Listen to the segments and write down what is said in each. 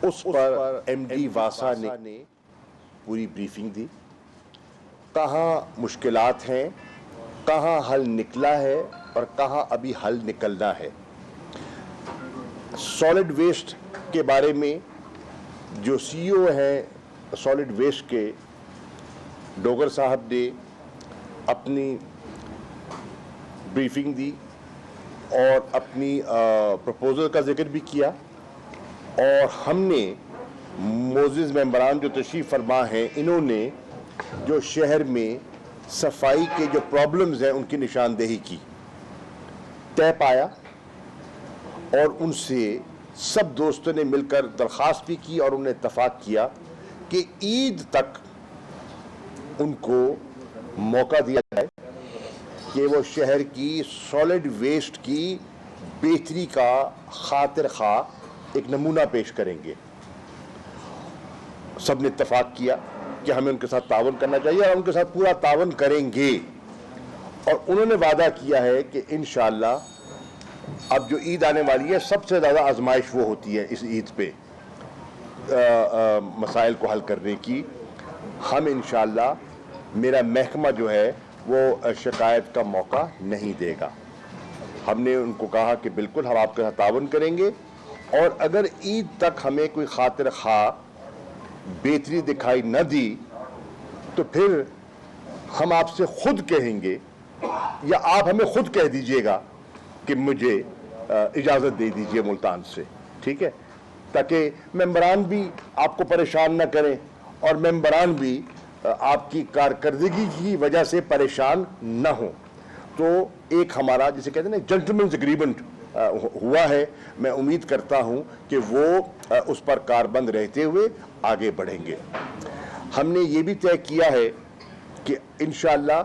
उस पर एमडी वासा ने पूरी ब्रीफिंग दी। कहाँ मुश्किलात हैं, कहाँ हल निकला है और कहाँ अभी हल निकलना है। सॉलिड वेस्ट के बारे में जो सीईओ हैं सॉलिड वेस्ट के, डोगर साहब ने अपनी ब्रीफिंग दी और अपनी प्रपोजल का जिक्र भी किया। और हमने मोजिज़ मेंबरान जो तशरीफ़ फरमा हैं, इन्होंने जो शहर में सफाई के जो प्रॉब्लम्स हैं उनकी निशानदेही की, तय पाया और उनसे सब दोस्तों ने मिलकर दरख्वास्त भी की और उन्हें इत्तफाक किया कि ईद तक उनको मौका दिया जाए कि वो शहर की सॉलिड वेस्ट की बेहतरी का खातिर खा एक नमूना पेश करेंगे। सब ने इत्तफाक किया कि हमें उनके साथ तावन करना चाहिए और उनके साथ पूरा तावन करेंगे। और उन्होंने वादा किया है कि इंशाअल्लाह अब जो ईद आने वाली है, सबसे ज़्यादा आजमाइश वो होती है इस ईद पे मसाइल को हल करने की। हम इंशाअल्लाह, मेरा महकमा जो है वो शिकायत का मौका नहीं देगा। हमने उनको कहा कि बिल्कुल हम आपके साथ तावन करेंगे और अगर ईद तक हमें कोई खातिर खा बेहतरी दिखाई न दी तो फिर हम आपसे खुद कहेंगे या आप हमें खुद कह दीजिएगा कि मुझे इजाज़त दे दीजिए मुल्तान से, ठीक है, ताकि मेंबरान भी आपको परेशान न करें और मेंबरान भी आपकी कारकर्दगी की वजह से परेशान न हो। तो एक हमारा जिसे कहते हैं ना जेंटलमैन्स एग्रीमेंट हुआ है। मैं उम्मीद करता हूं कि वो उस पर कारबंद रहते हुए आगे बढ़ेंगे। हमने ये भी तय किया है कि इंशाअल्लाह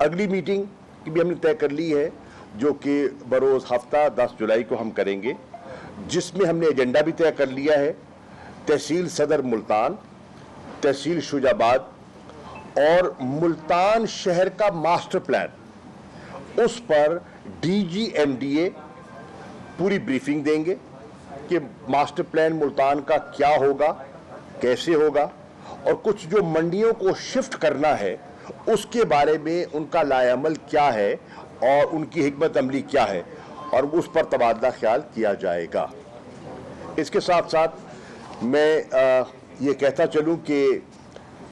अगली मीटिंग की भी हमने तय कर ली है, जो कि बरोज़ हफ्ता 10 जुलाई को हम करेंगे, जिसमें हमने एजेंडा भी तय कर लिया है। तहसील सदर मुल्तान, तहसील शुजाबाद और मुल्तान शहर का मास्टर प्लान, उस पर DGMDA पूरी ब्रीफिंग देंगे कि मास्टर प्लान मुल्तान का क्या होगा, कैसे होगा और कुछ जो मंडियों को शिफ्ट करना है उसके बारे में उनका लाएअमल क्या है और उनकी हिकमत अमली क्या है और उस पर तबादला ख्याल किया जाएगा। इसके साथ साथ मैं ये कहता चलूँ कि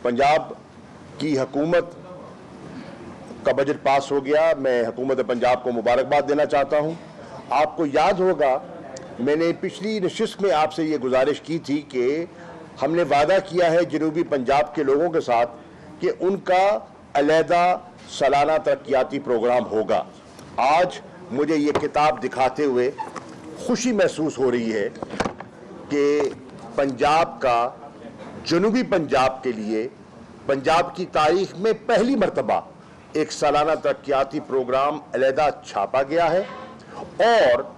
पंजाब की हुकूमत का बजट पास हो गया। मैं हुकूमत पंजाब को मुबारकबाद देना चाहता हूँ। आपको याद होगा मैंने पिछली नशिस्त में आपसे ये गुजारिश की थी कि हमने वादा किया है जनूबी पंजाब के लोगों के साथ कि उनका अलहदा सालाना तरक्याती प्रोग्राम होगा। आज मुझे ये किताब दिखाते हुए खुशी महसूस हो रही है कि पंजाब का, जनूबी पंजाब के लिए पंजाब की तारीख में पहली मरतबा एक सालाना तरक्याती प्रोग्राम अलहदा छापा गया है और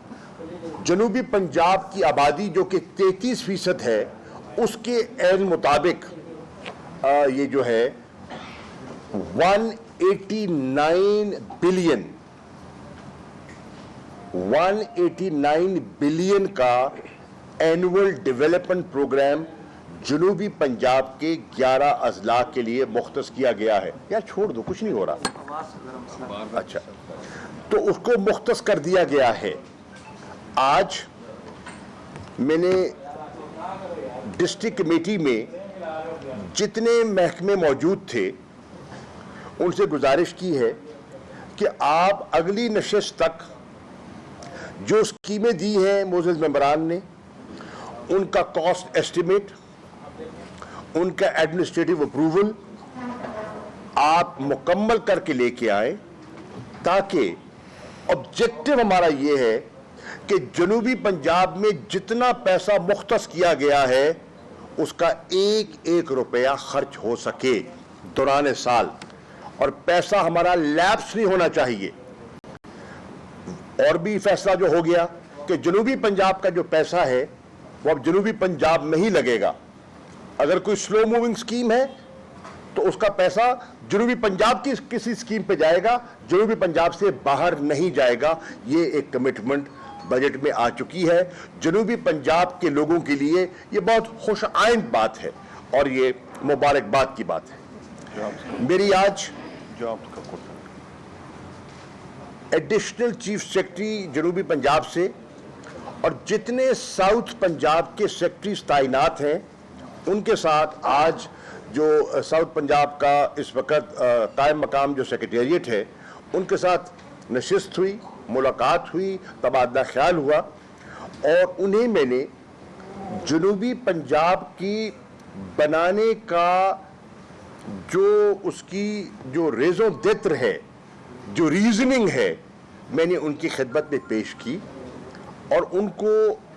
जनूबी पंजाब की आबादी जो कि 33% है, उसके ऐन मुताबिक ये जो है 189 बिलियन का एनुअल डेवलपमेंट प्रोग्राम जनूबी पंजाब के 11 अजला के लिए मुख्तस किया गया है। यार छोड़ दो, कुछ नहीं हो रहा। अच्छा, तो उसको मुख्तस कर दिया गया है। आज मैंने डिस्ट्रिक्ट कमेटी में जितने महकमे मौजूद थे उनसे गुजारिश की है कि आप अगली नशिस्त तक जो स्कीमें दी हैं मोजिज़ मेंबरान ने, उनका कॉस्ट एस्टिमेट, उनका एडमिनिस्ट्रेटिव अप्रूवल आप मुकम्मल करके लेके आए, ताकि ऑब्जेक्टिव हमारा ये है कि जनूबी पंजाब में जितना पैसा मुख्तस किया गया है उसका एक एक रुपया खर्च हो सके दौरान साल, और पैसा हमारा लैप्स नहीं होना चाहिए। और भी फैसला जो हो गया कि जनूबी पंजाब का जो पैसा है वो अब जनूबी पंजाब में ही लगेगा। अगर कोई स्लो मूविंग स्कीम है तो उसका पैसा जनूबी पंजाब की किसी स्कीम पे जाएगा, जनूबी पंजाब से बाहर नहीं जाएगा। ये एक कमिटमेंट बजट में आ चुकी है। जनूबी पंजाब के लोगों के लिए ये बहुत खुश आइंद बात है और ये मुबारकबाद की बात है। मेरी आज एडिशनल चीफ सेक्रेटरी जनूबी पंजाब से और जितने साउथ पंजाब के सेक्रेटरीज तैनात हैं उनके साथ आज जो साउथ पंजाब का इस वक्त कायम मकाम जो सेक्रेटेरिएट है उनके साथ नशिस्त हुई, मुलाकात हुई, तबादला ख्याल हुआ और उन्हें मैंने जनूबी पंजाब की बनाने का जो उसकी जो रेज़ो देत्र है, जो रीजनिंग है, मैंने उनकी खिदमत में पेश की और उनको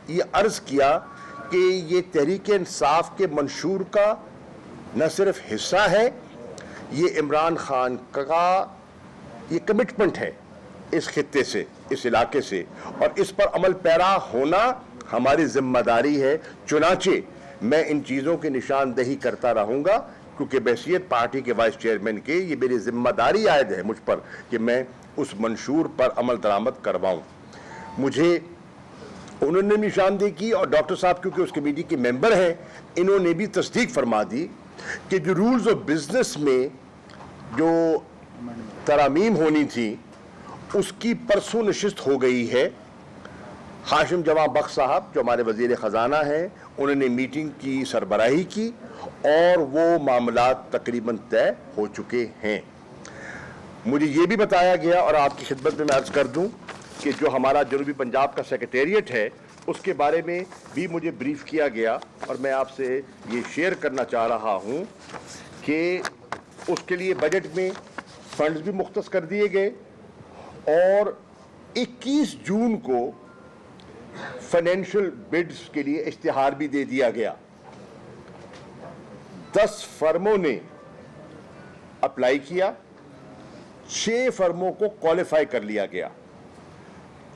ये अर्ज़ किया कि ये तहरीक इंसाफ के मंशूर का न सिर्फ हिस्सा है, ये इमरान खान का ये कमिटमेंट है इस खित्ते से, इस इलाके से, और इस पर अमल पैरा होना हमारी जिम्मेदारी है। चुनाचे मैं इन चीज़ों की निशानदेही करता रहूँगा क्योंकि बहसीत पार्टी के वाइस चेयरमैन के ये मेरी जिम्मेदारी आयद है मुझ पर कि मैं उस मंशूर पर अमल दरामद करवाऊँ। मुझे उन्होंने निशानदेही की और डॉक्टर साहब क्योंकि उस कमेटी के मेंबर हैं, इन्होंने भी तस्दीक फरमा दी कि जो रूल्स ऑफ बिजनेस में जो तरामीम होनी थी उसकी परसों नशिस्त हो गई है। हाशिम जवां बख्श साहब जो हमारे वजीर ख़जाना हैं, उन्होंने मीटिंग की सरबराही की और वो मामलात तकरीबन तय हो चुके हैं। मुझे ये भी बताया गया और आपकी खिदमत में मैं अर्ज़ कर दूं कि जो हमारा जनूबी पंजाब का सेक्रेटेरिएट है उसके बारे में भी मुझे ब्रीफ किया गया और मैं आपसे ये शेयर करना चाह रहा हूँ कि उसके लिए बजट में फंड्स भी मुख्तस कर दिए गए और 21 जून को फाइनेंशियल बिड्स के लिए इश्तिहार भी दे दिया गया। 10 फर्मों ने अप्लाई किया, 6 फर्मों को क्वालिफाई कर लिया गया।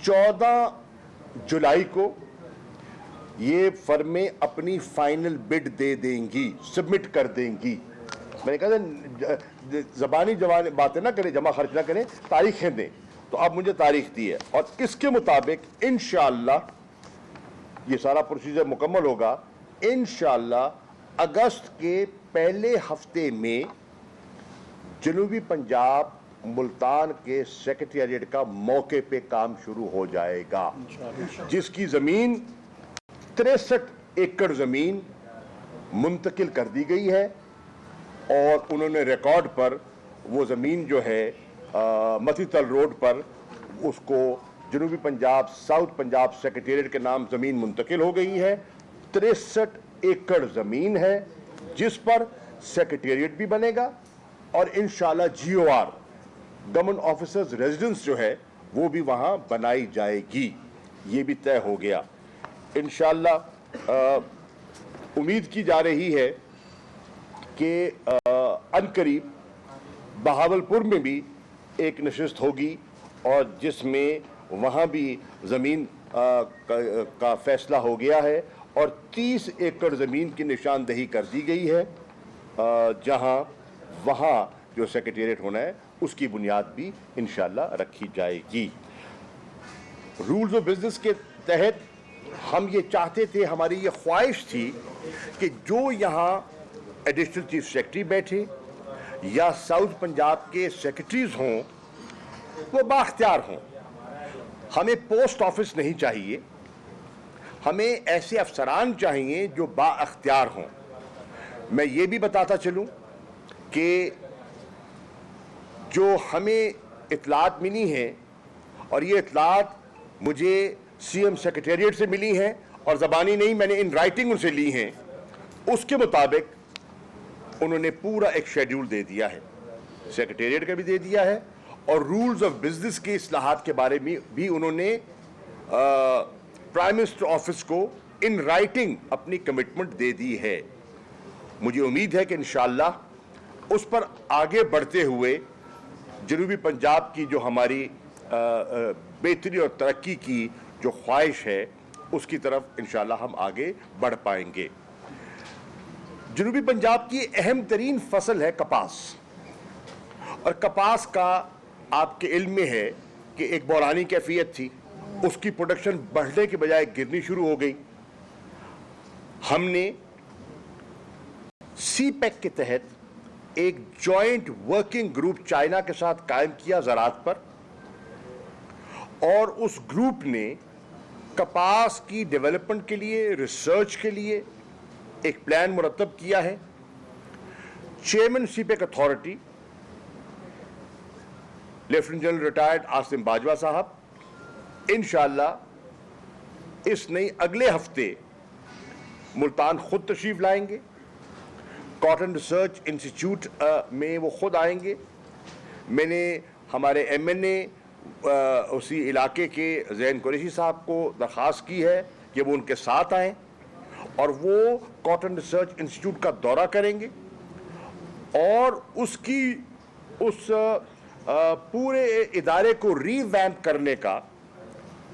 14 जुलाई को ये फर्में अपनी फाइनल बिड दे देंगी, सबमिट कर देंगी। मैंने कहा ज़बानी बातें ना करें, जमा खर्च ना करें, तारीखें दें। तो अब मुझे तारीख दी है और इसके मुताबिक इंशाअल्लाह ये सारा प्रोसीजर मुकम्मल होगा। इंशाअल्लाह अगस्त के पहले हफ्ते में जनूबी पंजाब मुल्तान के सेक्रेटेरिएट का मौके पे काम शुरू हो जाएगा, जिसकी ज़मीन 63 एकड़ ज़मीन मुंतकिल कर दी गई है और उन्होंने रिकॉर्ड पर वो ज़मीन जो है मतीतल रोड पर उसको जनूबी पंजाब साउथ पंजाब सेक्रेटेरिएट के नाम ज़मीन मुंतकिल हो गई है। 63 एकड़ ज़मीन है जिस पर सेक्रेटेरिएट भी बनेगा और इंशाल्लाह GOR गवर्नमेंट ऑफिसर्स रेजिडेंस जो है वो भी वहाँ बनाई जाएगी। ये भी तय हो गया। इंशाल्लाह उम्मीद की जा रही है कि अनकरीब बहावलपुर में भी एक नशिस्त होगी और जिसमें वहाँ भी ज़मीन का फैसला हो गया है और 30 एकड़ ज़मीन की निशानदेही कर दी गई है, जहाँ वहाँ जो सेक्रेटेरिएट होना है उसकी बुनियाद भी इंशाल्लाह रखी जाएगी। रूल्स ऑफ बिजनेस के तहत हम ये चाहते थे, हमारी ये ख्वाहिश थी कि जो यहाँ एडिशनल चीफ सेक्रेटरी बैठे या साउथ पंजाब के सेक्रेटरीज हों वो बाख्तियार हों। हमें पोस्ट ऑफिस नहीं चाहिए, हमें ऐसे अफसरान चाहिए जो बाख्तियार हों। मैं ये भी बताता चलूँ कि जो हमें इतलात मिली हैं और ये इतलात मुझे CM सेक्रेटेरिएट से मिली हैं और ज़बानी नहीं, मैंने इन राइटिंग उनसे ली हैं, उसके मुताबिक उन्होंने पूरा एक शेड्यूल दे दिया है, सेक्रेटेरिएट का भी दे दिया है और रूल्स ऑफ बिजनेस के इस्लाहात के बारे में भी उन्होंने प्राइम मिनिस्टर ऑफिस को इन राइटिंग अपनी कमिटमेंट दे दी है। मुझे उम्मीद है कि इंशाअल्लाह उस पर आगे बढ़ते हुए जनूबी पंजाब की जो हमारी बेहतरी और तरक्की की जो ख्वाहिश है उसकी तरफ इंशाअल्लाह हम आगे बढ़ पाएंगे। जनूबी पंजाब की अहम तरीन फसल है कपास और कपास का आपके इल्म में है कि एक बौरानी कैफियत थी उसकी प्रोडक्शन बढ़ने के बजाय गिरनी शुरू हो गई। हमने सीपैक के तहत एक जॉइंट वर्किंग ग्रुप चाइना के साथ कायम किया ज़राअत पर, और उस ग्रुप ने कपास की डेवलपमेंट के लिए, रिसर्च के लिए एक प्लान मुरतब किया है। Chairman CPEC authority lieutenant general retired Asim Bajwa साहब इंशाअल्लाह इस नई अगले हफ्ते मुल्तान खुद तशरीफ लाएंगे। कॉटन रिसर्च इंस्टीट्यूट में वो खुद आएंगे। मैंने हमारे MNA उसी इलाके के ज़ैन कुरैशी साहब को दरख्वास्त की है कि वो उनके साथ आएँ और वो कॉटन रिसर्च इंस्टीट्यूट का दौरा करेंगे और उसकी उस पूरे इदारे को रीवैम्प करने का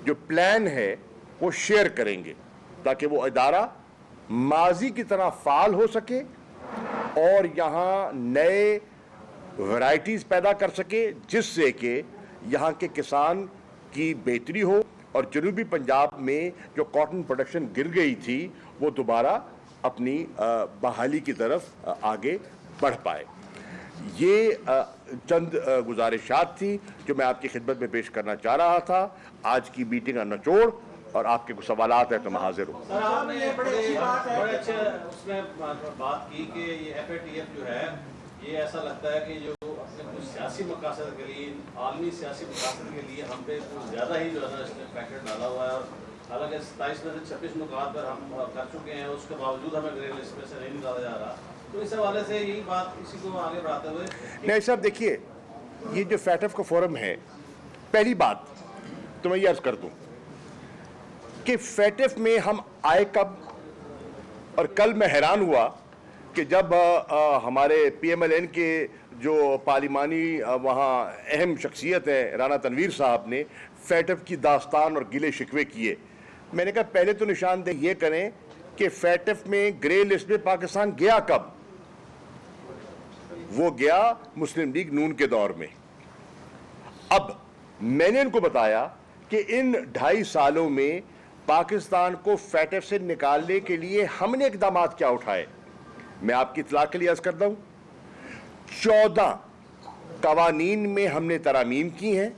जो प्लान है वो शेयर करेंगे, ताकि वो इदारा माजी की तरह फाल हो सके और यहाँ नए वैरायटीज़ पैदा कर सके, जिससे कि यहाँ के किसान की बेहतरी हो और जनूबी पंजाब में जो कॉटन प्रोडक्शन गिर गई थी वो दोबारा अपनी बहाली की तरफ आगे बढ़ पाए। ये चंद गुजारिशात थी जो मैं आपकी खिदमत में पेश करना चाह रहा था। आज की मीटिंग का निचोड़ और आपके कुछ सवालात हैं तो मैं हाजिर हूँ। सर, आपने बड़े अच्छे उसमें बात की कि ये FATF जो है ये ऐसा लगता है कि जो अपने कुछ सियासी मकासद के लिए, आलमी सियासी मकासद के लिए हम पे कुछ ज़्यादा ही जो है ना इसने पैकेट डाला हुआ है। और हालांकि 27 में से 26 मुकात पर हम कर चुके हैं, उसके बावजूद हमें ग्रे लिस्ट में से नहीं निकाला जा रहा। तो इस हवाले से यही बात इसी को आगे बढ़ाते हुए नहीं साहब, देखिए ये जो FATF का फोरम है, पहली बात तो मैं ये अर्ज कर दूं कि FATF में हम आए कब, और कल मैं हैरान हुआ कि जब हमारे PMLN के जो पार्लिमानी वहाँ अहम शख्सियत है राना तनवीर साहब ने FATF की दास्तान और गिले शिकवे किए। मैंने कहा पहले तो निशानदेही ये करें कि FATF में ग्रे लिस्ट में पाकिस्तान गया कब। वो गया मुस्लिम लीग नून के दौर में। अब मैंने इनको बताया कि इन 2.5 सालों में पाकिस्तान को FATF से निकालने के लिए हमने इकदाम क्या उठाए। मैं आपकी इत्तला के लिए अर्ज करता हूं, 14 कवानीन में हमने तरामीम की हैं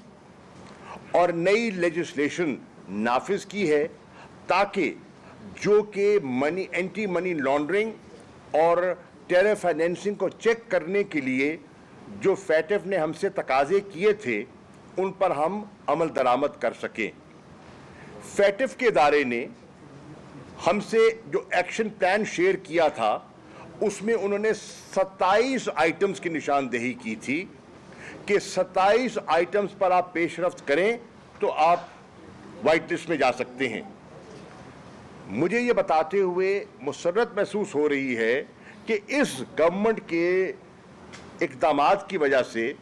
और नई लेजिस्लेशन नाफिज की है, ताकि जो कि एंटी मनी लॉन्ड्रिंग और टेरर फाइनेंसिंग को चेक करने के लिए जो FATF ने हमसे तकाजे किए थे उन पर हम अमल दरामद कर सकें। FATF के इदारे ने हमसे जो एक्शन प्लान शेयर किया था उसमें उन्होंने 27 आइटम्स की निशानदेही की थी कि 27 आइटम्स पर आप पेशरफ्त करें तो आप वाइट लिस्ट में जा सकते हैं। मुझे ये बताते हुए मुसर्रत महसूस हो रही है कि इस गवर्नमेंट के इक़दामात की वजह से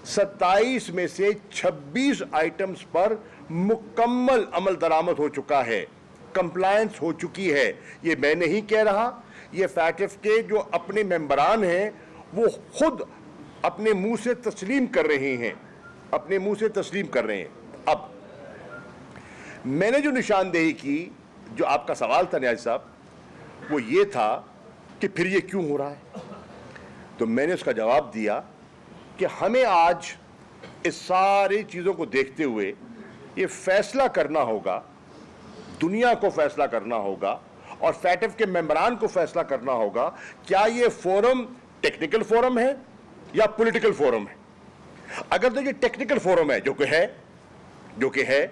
27 में से 26 आइटम्स पर मुकम्मल अमल दरामद हो चुका है, कंप्लायंस हो चुकी है। ये मैं नहीं कह रहा, ये FATF के जो अपने मेंबरान हैं वो खुद अपने मुंह से तस्लीम कर रहे हैं, अपने मुंह से तस्लीम कर रहे हैं। अब मैंने जो निशानदेही की, जो आपका सवाल था न्याज़ साहब, वो ये था कि फिर ये क्यों हो रहा है। तो मैंने उसका जवाब दिया कि हमें आज इस सारी चीज़ों को देखते हुए ये फैसला करना होगा, दुनिया को फैसला करना होगा और FATF के मेंबरान को फैसला करना होगा, क्या ये फोरम टेक्निकल फोरम है या पॉलिटिकल फोरम है। अगर तो ये टेक्निकल फोरम है, जो कि है,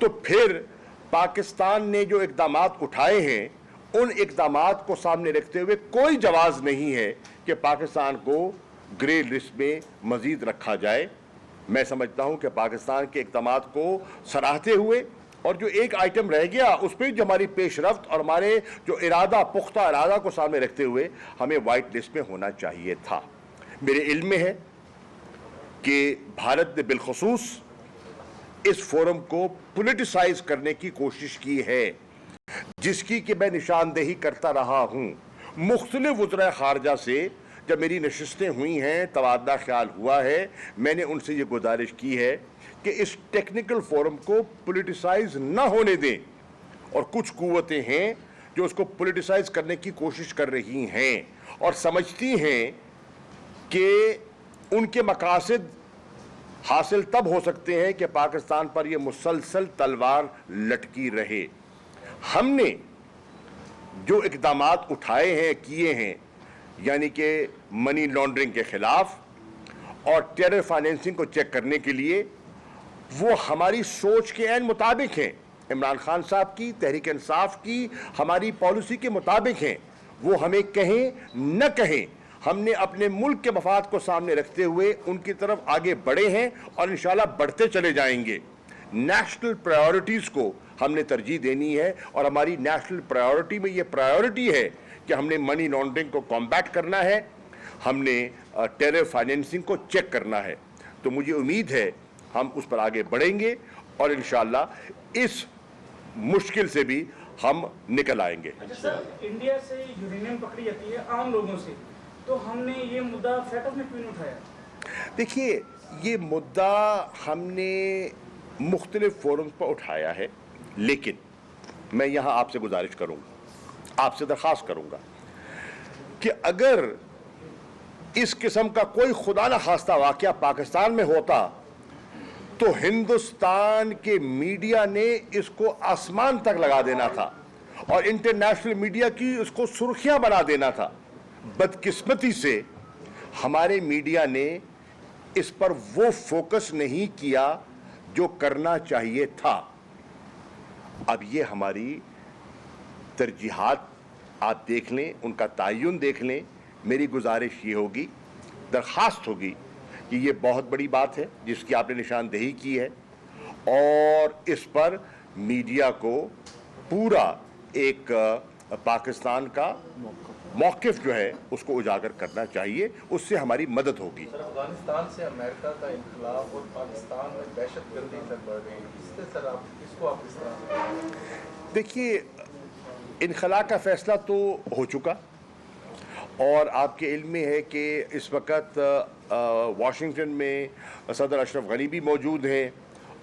तो फिर पाकिस्तान ने जो इक़दामात उठाए हैं उन इक़दामात को सामने रखते हुए कोई जवाज़ नहीं है कि पाकिस्तान को ग्रे लिस्ट में मज़ीद रखा जाए। मैं समझता हूं कि पाकिस्तान के इक़दामात को सराहते हुए और जो एक आइटम रह गया उस पर जो हमारी पेशरफ्त और हमारे जो पुख्ता इरादा को सामने रखते हुए हमें वाइट लिस्ट में होना चाहिए था। मेरे इल्म में है कि भारत ने बिलखुसूस इस फोरम को पॉलिटिसाइज करने की कोशिश की है, जिसकी कि मैं निशानदेही करता रहा हूं। मुख्तलिफ वज़राए ख़ारजा से जब मेरी नशिस्तें हुई हैं, तबादला ख्याल हुआ है, मैंने उनसे ये गुजारिश की है कि इस टेक्निकल फोरम को पॉलिटिसाइज न होने दें, और कुछ कुव्वतें हैं जो उसको पॉलिटिसाइज करने की कोशिश कर रही हैं और समझती हैं कि उनके मकासद हासिल तब हो सकते हैं कि पाकिस्तान पर यह मुसलसल तलवार लटकी रहे। हमने जो इक़दामात उठाए हैं, किए हैं, यानी कि मनी लॉन्ड्रिंग के खिलाफ और टेरर फाइनेंसिंग को चेक करने के लिए, वो हमारी सोच के ऐन मुताबिक हैं। इमरान खान साहब की, तहरीक इंसाफ की, हमारी पॉलिसी के मुताबिक हैं। वो हमें कहें न कहें, हमने अपने मुल्क के मफाद को सामने रखते हुए उनकी तरफ आगे बढ़े हैं और इंशाल्लाह बढ़ते चले जाएंगे। नेशनल प्रायोरिटीज को हमने तरजीह देनी है और हमारी नेशनल प्रायोरिटी में ये प्रायोरिटी है कि हमने मनी लॉन्ड्रिंग को कॉम्बैट करना है, हमने टेरर फाइनेंसिंग को चेक करना है। तो मुझे उम्मीद है हम उस पर आगे बढ़ेंगे और इंशाल्लाह इस मुश्किल से भी हम निकल आएंगे। अच्छा सर, इंडिया से यूरेनियम पकड़ी जाती है आम लोगों से, तो हमने ये मुद्दा फेटअप में क्यों उठाया? देखिए, ये मुद्दा हमने मुख्तलिफ फोरम्स पर उठाया है, लेकिन मैं यहाँ आपसे गुजारिश करूँगा, आपसे दरख्वास्त करूँगा कि अगर इस किस्म का कोई खुदा न खास्ता वाक़या पाकिस्तान में होता तो हिंदुस्तान के मीडिया ने इसको आसमान तक लगा देना था और इंटरनेशनल मीडिया की उसको सुर्खियां बना देना था। बदकिस्मती से हमारे मीडिया ने इस पर वो फोकस नहीं किया जो करना चाहिए था। अब ये हमारी तरजीहात आप देख लें, उनका तयन देख लें। मेरी गुजारिश ये होगी, दरख्वास्त होगी कि ये बहुत बड़ी बात है जिसकी आपने निशानदेही की है और इस पर मीडिया को पूरा एक पाकिस्तान का मौक़िफ़ जो है उसको उजागर करना चाहिए, उससे हमारी मदद होगी। सर, अफगानिस्तान से अमेरिका का इनकलाब और पाकिस्तान में दहशतगर्दी तक बढ़ रही है, इससे सर आप इसको आप किस तरह? देखिए, इनखला का फैसला तो हो चुका और आपके इल्म में है कि इस वक्त वाशिंगटन में सदर अशरफ गनी भी मौजूद हैं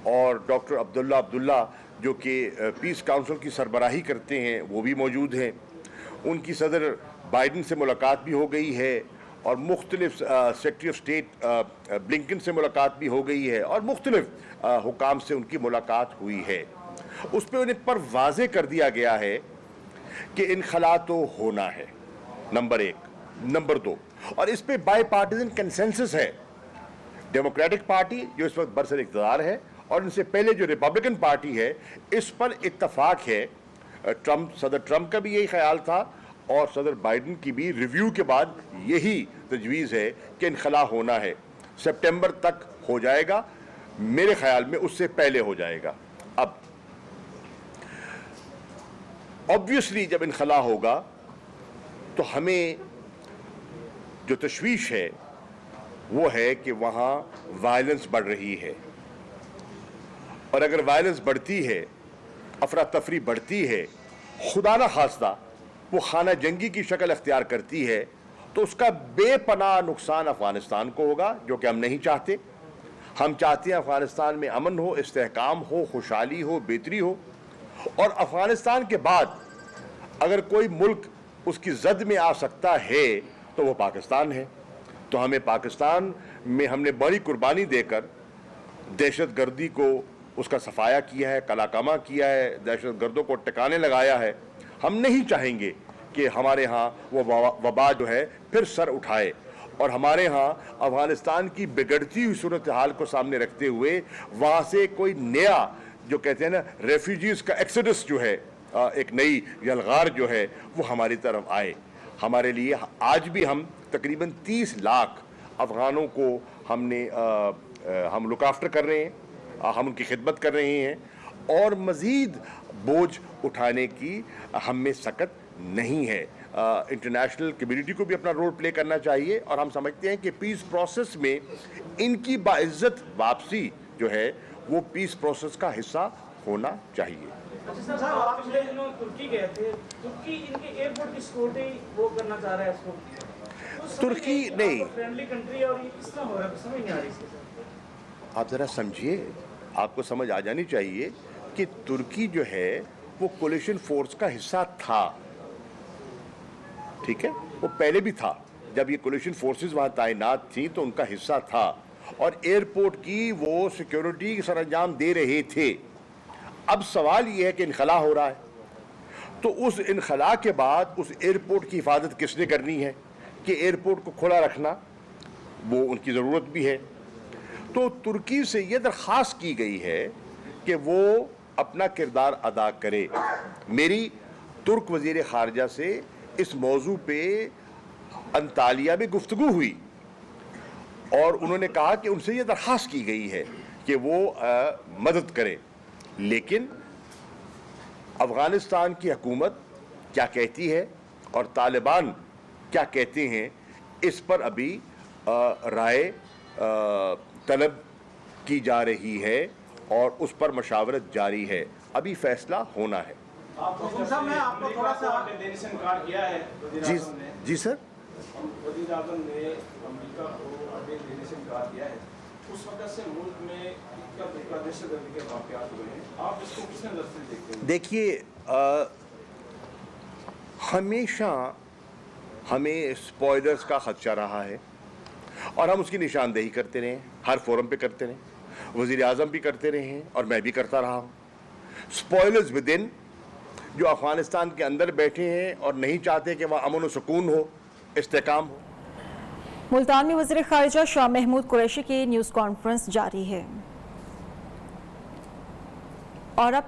और डॉक्टर अब्दुल्ला जो कि पीस काउंसिल की सरबराही करते हैं वो भी मौजूद हैं। उनकी सदर बाइडन से मुलाकात भी हो गई है और मुख्तलिफ सेक्रेटरी ऑफ स्टेट ब्लिंकन से मुलाकात भी हो गई है और मुख्तलिफ हुकाम से उनकी मुलाकात हुई है। उस पर उन्हें पर वाज़े कर दिया गया है कि इनखला तो होना है, नंबर एक। नंबर दो, और इस पे बाई पार्टीजन कंसेंसस है। डेमोक्रेटिक पार्टी जो इस वक्त बरसर इक़्तिदार है और इनसे पहले जो रिपब्लिकन पार्टी है, इस पर इत्तफाक है। सदर ट्रंप का भी यही ख्याल था और सदर बाइडन की भी रिव्यू के बाद यही तजवीज़ है कि इनखला होना है। सितंबर तक हो जाएगा, मेरे ख्याल में उससे पहले हो जाएगा। अब ऑब्वियसली जब इनखला होगा तो हमें जो तशवीश है वो है कि वहाँ वायलेंस बढ़ रही है और अगर वायलेंस बढ़ती है, अफरा तफरी बढ़ती है, खुदा न खास्ता वो खाना जंगी की शक्ल अख्तियार करती है, तो उसका बेपनाह नुकसान अफ़गानिस्तान को होगा, जो कि हम नहीं चाहते। हम चाहते हैं अफ़गानिस्तान में अमन हो, इस्तेहकाम हो, खुशहाली हो, बेहतरी हो। और अफ़गानिस्तान के बाद अगर कोई मुल्क उसकी जद में आ सकता है तो वो पाकिस्तान है। तो हमें पाकिस्तान में हमने बड़ी कुर्बानी देकर दहशत गर्दी को उसका सफाया किया है, कलाकमा किया है, दहशत गर्दों को टिकाने लगाया है। हम नहीं चाहेंगे कि हमारे यहाँ वो वबा जो है फिर सर उठाए और हमारे यहाँ अफ़गानिस्तान की बिगड़ती हुई सूरत हाल को सामने रखते हुए वहाँ से कोई नया, जो कहते हैं ना, रेफ्यूजीज़ का एक्सोडस जो है, एक नई यलगार जो है वो हमारी तरफ आए। हमारे लिए आज भी हम तकरीबन 30 लाख अफ़गानों को हम लुक आफ्टर कर रहे हैं, हम उनकी खिदमत कर रहे हैं और मज़ीद बोझ उठाने की हम में सकत नहीं है। इंटरनेशनल कम्युनिटी को भी अपना रोल प्ले करना चाहिए और हम समझते हैं कि पीस प्रोसेस में इनकी बाइज्जत वापसी जो है वो पीस प्रोसेस का हिस्सा होना चाहिए। अच्छा सर, आप पिछले दिनों तुर्की गए थे, तुर्की इनके एयरपोर्ट की सिक्योरिटी वो करना चाह रहा है इसको, तो तुर्की नहीं, फ्रेंडली कंट्री और ये किस तरह हो रहा है, समझ नहीं आ रही इसके साथ। आप ज़रा समझिए, आपको समझ आ जानी चाहिए कि तुर्की जो है वो कोलिशन फोर्स का हिस्सा था, ठीक है, वो पहले भी था। जब ये कोलिशन फोर्सेस वहां तैनात थी तो उनका हिस्सा था और एयरपोर्ट की वो सिक्योरिटी सरंजाम दे रहे थे। अब सवाल ये है कि इनखला हो रहा है, तो उस इनखला के बाद उस एयरपोर्ट की हिफाजत किसने करनी है कि एयरपोर्ट को खुला रखना वो उनकी ज़रूरत भी है। तो तुर्की से ये दरख्वास्त की गई है कि वो अपना किरदार अदा करे। मेरी तुर्क वज़ीर ख़ारजा से इस मौजू पे अंतालिया में गुफ्तगू हुई और उन्होंने कहा कि उनसे ये दरख्वास्त की गई है कि वो मदद करें, लेकिन अफ़गानिस्तान की हुकूमत क्या कहती है और तालिबान क्या कहते हैं इस पर अभी राय तलब की जा रही है और उस पर मशावरत जारी है। अभी फैसला होना है। मैं आपको थोड़ा सा देने से इनकार किया है जी जी सर, वज़ीर आज़म ने अमेरिका को अपडेट देने से इनकार किया है। उस वक्त से मुल्क में इक्का दुक्का दहशतगर्दी के वाक़यात हुए हैं, आप इसको किस नज़र से देखते हैं? देखिए हमेशा हमें स्पॉयलर्स का खदशा रहा है और हम उसकी निशानदेही करते रहे, हर फोरम पे करते रहे, वज़ीर आज़म भी करते रहे हैं और मैं भी करता रहा हूँ। स्पॉयलर्स विद इन जो अफ़गानिस्तान के अंदर बैठे हैं और नहीं चाहते कि वहाँ अमन व सुकून हो, इस्तेकाम हो। मुल्तान में वज़ीर ख़ारिजा शाह महमूद कुरैशी की न्यूज़ कॉन्फ्रेंस जारी है और अब